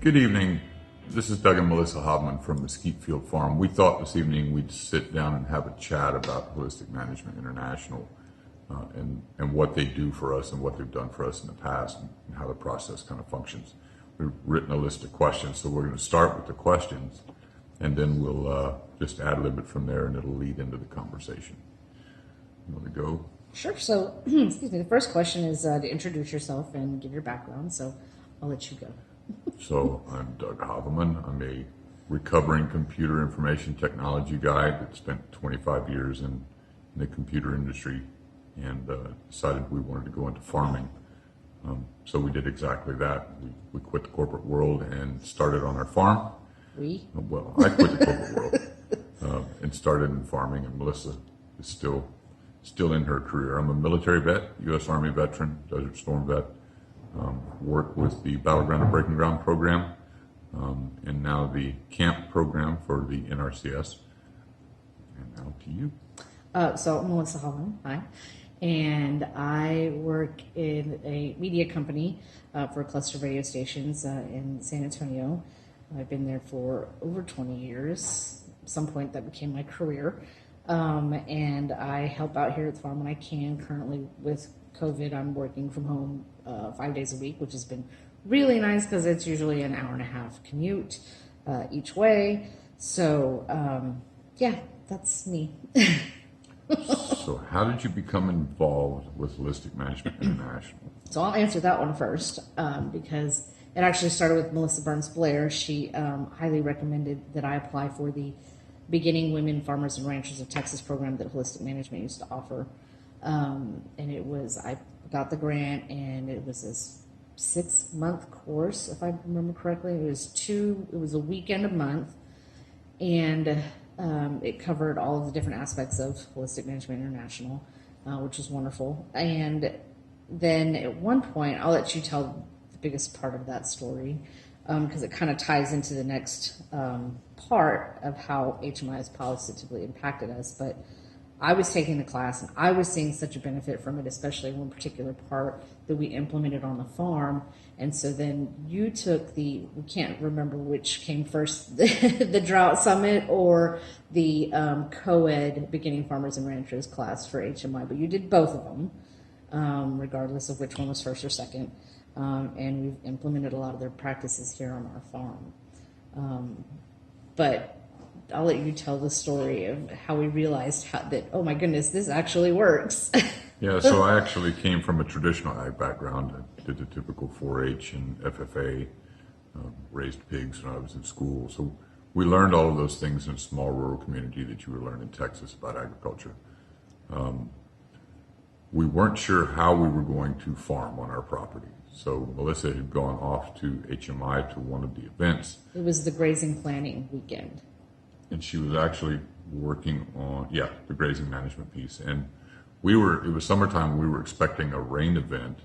Good evening. This is Doug and Melissa Hobman from Mesquite Field Farm. We thought this evening we'd sit down and have a chat about Holistic Management International and what they do for us and what they've done for us in the past and how the process kind of functions. We've written a list of questions, so we're going to start with the questions and then we'll just ad-lib it from there and it'll lead into the conversation. You want to go? Sure. So, excuse me, the first question is to introduce yourself and give your background, so I'll let you go. So I'm Doug Haveman. I'm a recovering computer information technology guy that spent 25 years in the computer industry and decided we wanted to go into farming. So we did exactly that. We quit the corporate world and started on our farm. Well, I quit the corporate world and started in farming, and Melissa is still in her career. I'm a military vet, U.S. Army veteran, Desert Storm vet. Work with the Battleground and Breaking Ground program, and now the camp program for the NRCS. And now to you. So I'm Melissa Holland, hi, and I work in a media company for a cluster of radio stations in San Antonio. I've been there for over 20 years. At some point that became my career, and I help out here at the farm when I can. Currently with COVID, I'm working from home 5 days a week, which has been really nice because it's usually an hour and a half commute each way. So, yeah, that's me. So how did you become involved with Holistic Management International? So I'll answer that one first because it actually started with Melissa Burns Blair. She highly recommended that I apply for the Beginning Women Farmers and Ranchers of Texas program that Holistic Management used to offer. And it was, I got the grant, and it was a 6-month course, if I remember correctly. It was a weekend a month, and it covered all of the different aspects of Holistic Management International, which was wonderful. And then at one point, I'll let you tell the biggest part of that story, because it kind of ties into the next part of how HMI has positively impacted us. But I was taking the class and I was seeing such a benefit from it, especially one particular part that we implemented on the farm. And so then you took we can't remember which came first, the Drought Summit or the co-ed Beginning Farmers and Ranchers class for HMI, but you did both of them, regardless of which one was first or second. And we've implemented a lot of their practices here on our farm. But I'll let you tell the story of how we realized that, oh my goodness, this actually works. Yeah, so I actually came from a traditional ag background. I did the typical 4-H and FFA, raised pigs when I was in school. So we learned all of those things in a small rural community that you would learn in Texas about agriculture. We weren't sure how we were going to farm on our property. So Melissa had gone off to HMI to one of the events. It was the grazing planning weekend. And she was actually working on, the grazing management piece. And it was summertime, we were expecting a rain event,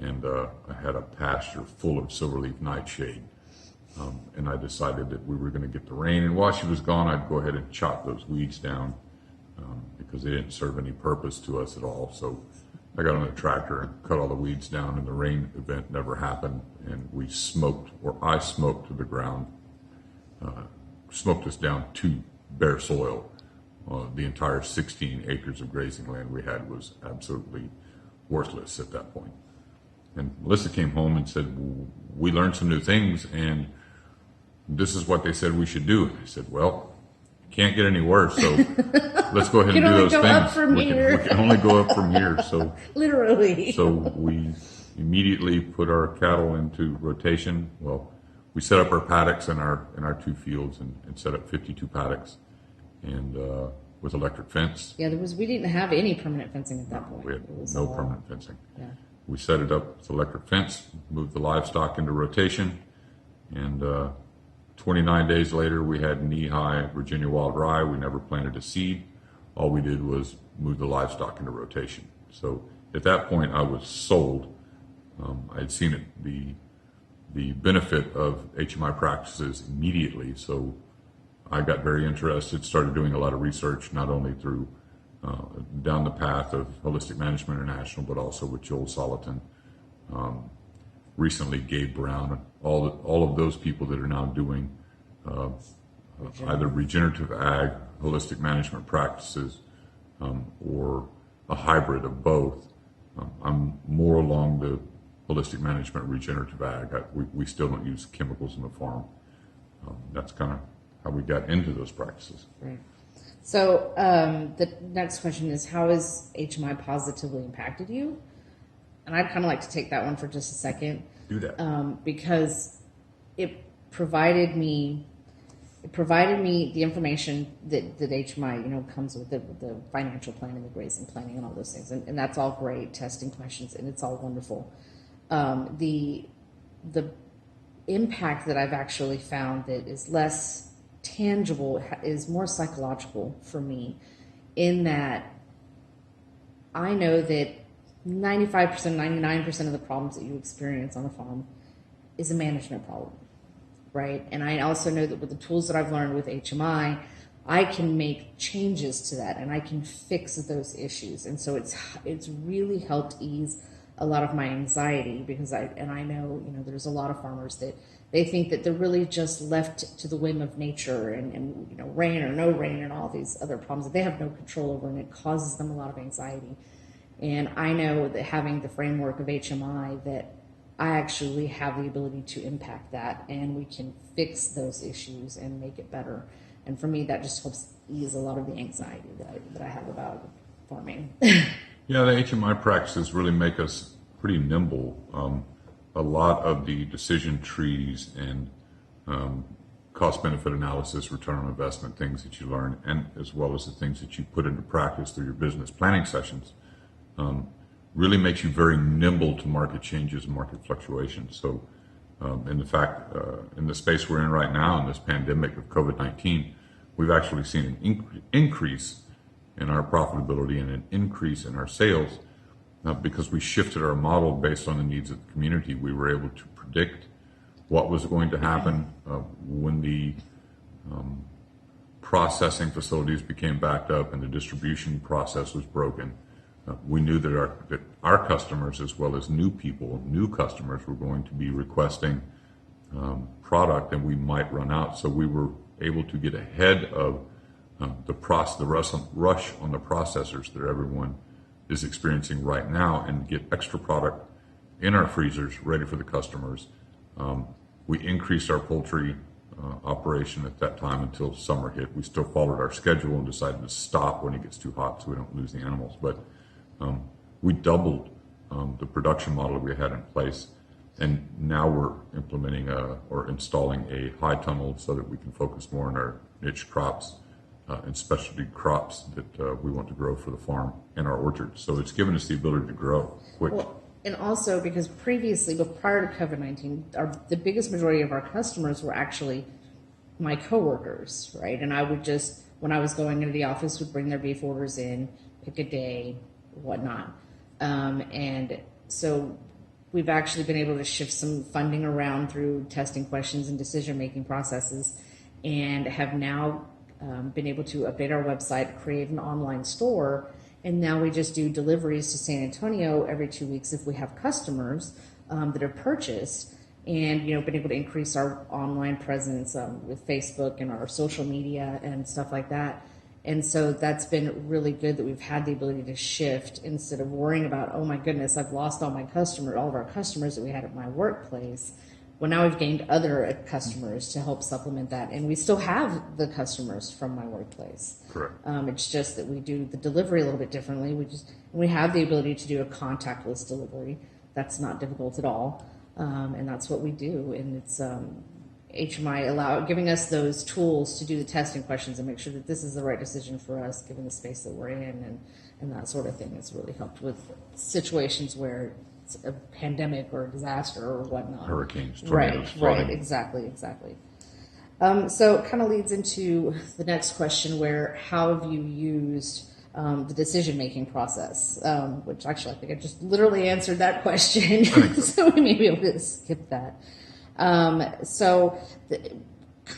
and I had a pasture full of silverleaf nightshade. And I decided that we were going to get the rain. And while she was gone, I'd go ahead and chop those weeds down because they didn't serve any purpose to us at all. So I got on a tractor and cut all the weeds down, and the rain event never happened. And I smoked to the ground, smoked us down to bare soil. The entire 16 acres of grazing land we had was absolutely worthless at that point. And Melissa came home and said, we learned some new things, and this is what they said we should do. And I said, well, it can't get any worse, so let's go ahead and do those things. We can only go up from here. So literally. So we immediately put our cattle into rotation. Well, we set up our paddocks in our 2 fields and set up 52 paddocks, and with electric fence. Yeah, we didn't have any permanent fencing at that point. We had no permanent fencing. Yeah. We set it up with electric fence, moved the livestock into rotation, and 29 days later we had knee-high Virginia wild rye. We never planted a seed. All we did was move the livestock into rotation. So at that point I was sold. I had seen the benefit of HMI practices immediately, so I got very interested, started doing a lot of research, not only through down the path of Holistic Management International, but also with Joel Soliton. recently Gabe Brown, and all of those people that are now doing either regenerative ag, holistic management practices, or a hybrid of both. I'm more along the holistic management, regenerative ag. We still don't use chemicals in the farm. That's kind of how we got into those practices. Right. So the next question is, how has HMI positively impacted you? And I'd kind of like to take that one for just a second. Do that. Because it provided me the information that HMI, comes with the financial planning, the grazing planning, and all those things. And that's all great, testing questions, and it's all wonderful. The impact that I've actually found that is less tangible is more psychological for me, in that I know that 95%, 99% of the problems that you experience on a farm is a management problem, right? And I also know that with the tools that I've learned with HMI, I can make changes to that and I can fix those issues. And so it's really helped ease a lot of my anxiety, because I know, there's a lot of farmers that they think that they're really just left to the whim of nature and rain or no rain and all these other problems that they have no control over, and it causes them a lot of anxiety. And I know that having the framework of HMI, that I actually have the ability to impact that, and we can fix those issues and make it better. And for me, that just helps ease a lot of the anxiety that I have about farming. Yeah, the HMI practices really make us pretty nimble. A lot of the decision trees and cost-benefit analysis, return on investment, things that you learn, and as well as the things that you put into practice through your business planning sessions, really makes you very nimble to market changes and market fluctuations. So, in the space we're in right now, in this pandemic of COVID-19, we've actually seen an increase in our profitability and an increase in our sales, because we shifted our model based on the needs of the community. We were able to predict what was going to happen when the processing facilities became backed up and the distribution process was broken. We knew that our customers, as well as new customers, were going to be requesting product, and we might run out. So we were able to get ahead of the rush on the processors that everyone is experiencing right now, and get extra product in our freezers ready for the customers. We increased our poultry operation at that time until summer hit. We still followed our schedule and decided to stop when it gets too hot so we don't lose the animals. But we doubled the production model we had in place, and now we're implementing or installing a high tunnel so that we can focus more on our niche crops and specialty crops that we want to grow for the farm and our orchards. So it's given us the ability to grow quick. Well, and also because previously, but prior to COVID-19, the biggest majority of our customers were actually my coworkers, right? And I would just, when I was going into the office, would bring their beef orders in, pick a day, whatnot. And so we've actually been able to shift some funding around through testing questions and decision-making processes, and have now been able to update our website, create an online store, and now we just do deliveries to San Antonio every 2 weeks if we have customers that have purchased, and been able to increase our online presence with Facebook and our social media and stuff like that. And so that's been really good that we've had the ability to shift instead of worrying about, oh my goodness, I've lost all of our customers that we had at my workplace. Well, now we've gained other customers to help supplement that, and we still have the customers from my workplace. Correct. It's just that we do the delivery a little bit differently. We have the ability to do a contactless delivery. That's not difficult at all, and that's what we do. And it's HMI giving us those tools to do the testing questions and make sure that this is the right decision for us, given the space that we're in, and that sort of thing. It's really helped with situations where it's a pandemic or a disaster or whatnot. Hurricanes, tornadoes, flooding. Right, exactly. So it kind of leads into the next question, where how have you used the decision-making process, which actually I think I just literally answered that question, so we may be able to skip that. Kind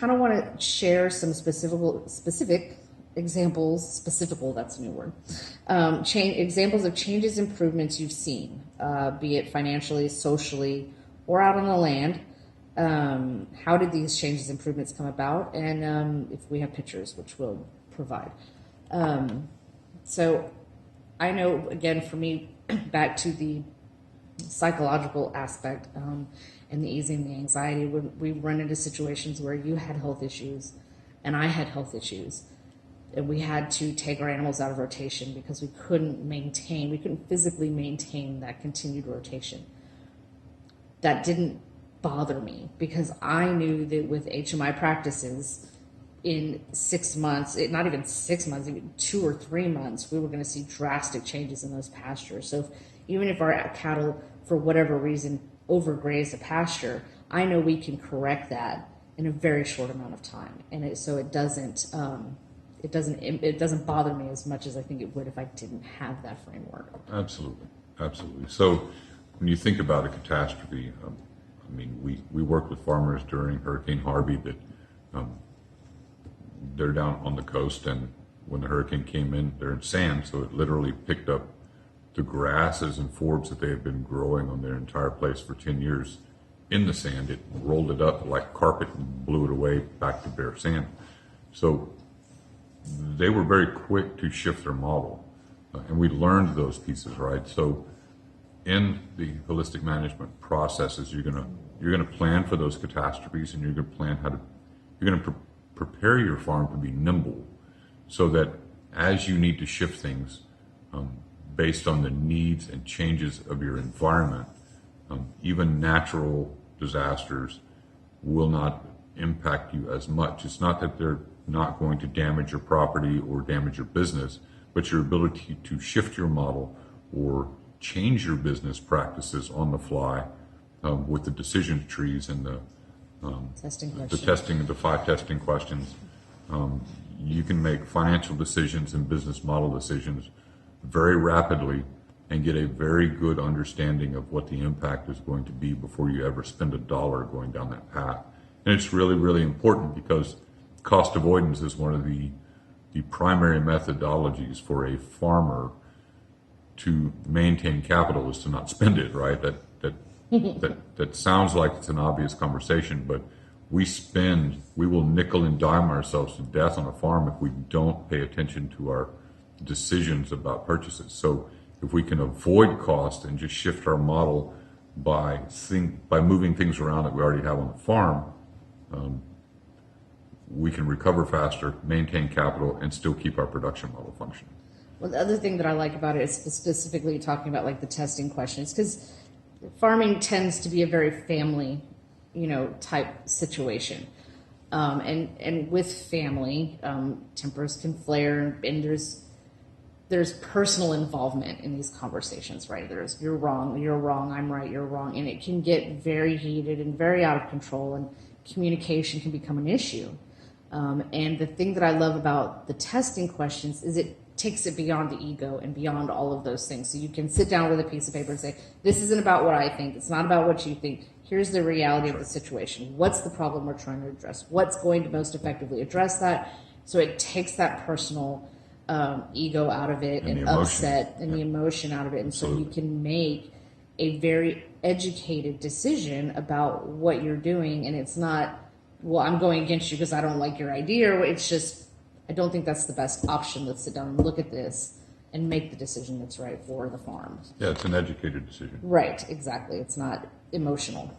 of want to share some specific examples, that's a new word, examples of changes, improvements you've seen, be it financially, socially, or out on the land. How did these changes, improvements come about? And if we have pictures, which we'll provide. So I know, again, for me, back to the psychological aspect and the easing the anxiety, when we run into situations where you had health issues and I had health issues, and we had to take our animals out of rotation because we couldn't physically maintain that continued rotation. That didn't bother me because I knew that with HMI practices, in 6 months, not even 6 months, even 2 or 3 months, we were going to see drastic changes in those pastures. So even if our cattle, for whatever reason, overgraze a pasture, I know we can correct that in a very short amount of time, and it doesn't bother me as much as I think it would if I didn't have that framework. Absolutely, absolutely. So when you think about a catastrophe, we worked with farmers during Hurricane Harvey that they're down on the coast, and when the hurricane came in, they're in sand, so it literally picked up the grasses and forbs that they had been growing on their entire place for 10 years in the sand. It rolled it up like carpet and blew it away back to bare sand. So they were very quick to shift their model, and we learned those pieces, right? So in the holistic management processes, you're gonna plan for those catastrophes, and you're gonna plan you're gonna prepare your farm to be nimble, so that as you need to shift things based on the needs and changes of your environment, even natural disasters will not impact you as much. It's not that they're not going to damage your property or damage your business, but your ability to shift your model or change your business practices on the fly with the decision trees and the the 5 testing questions. You can make financial decisions and business model decisions very rapidly and get a very good understanding of what the impact is going to be before you ever spend a dollar going down that path. And it's really, really important because cost avoidance is one of the primary methodologies for a farmer to maintain capital is to not spend it, right? That sounds like it's an obvious conversation, but we will nickel and dime ourselves to death on a farm if we don't pay attention to our decisions about purchases. So if we can avoid cost and just shift our model by moving things around that we already have on the farm, we can recover faster, maintain capital, and still keep our production model functioning. Well, the other thing that I like about it is specifically talking about like the testing questions, because farming tends to be a very family, type situation. And with family, tempers can flare, and there's personal involvement in these conversations, right? There's you're wrong, I'm right, you're wrong, and it can get very heated and very out of control, and communication can become an issue. And the thing that I love about the testing questions is it takes it beyond the ego and beyond all of those things. So you can sit down with a piece of paper and say, this isn't about what I think. It's not about what you think. Here's the reality of the situation. What's the problem we're trying to address? What's going to most effectively address that? So it takes that personal ego out of it and upset and the emotion out of it. And so you can make a very educated decision about what you're doing. And it's not, well, I'm going against you because I don't like your idea. Or it's just, I don't think that's the best option. Let's sit down and look at this and make the decision that's right for the farm. Yeah, it's an educated decision. Right, exactly. It's not emotional.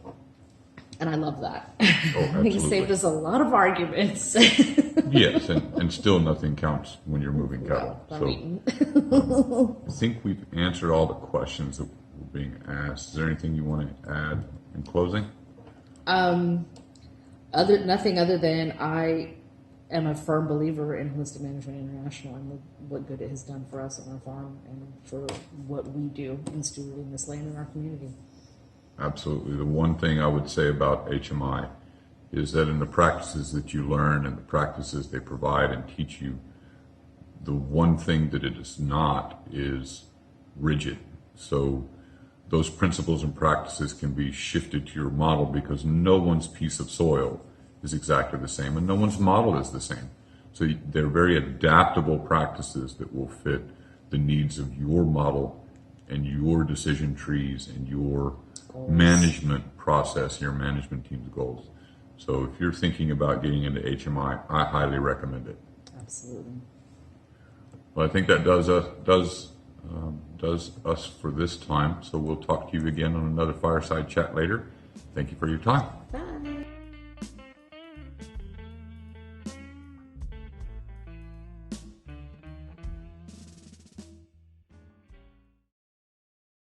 And I love that. Oh, absolutely. He saved us a lot of arguments. Yes, and still nothing counts when you're moving cattle. I think we've answered all the questions that were being asked. Is there anything you want to add in closing? Nothing other than I am a firm believer in Holistic Management International and what good it has done for us on our farm and for what we do in stewarding this land in our community. Absolutely. The one thing I would say about HMI is that in the practices that you learn and the practices they provide and teach you, the one thing that it is not is rigid. So those principles and practices can be shifted to your model because no one's piece of soil is exactly the same and no one's model is the same. So they're very adaptable practices that will fit the needs of your model and your decision trees and your goals. management process, your management team's goals. So if you're thinking about getting into HMI, I highly recommend it. Absolutely. Well, I think that does us for this time. So we'll talk to you again on another fireside chat later. Thank you for your time. Bye.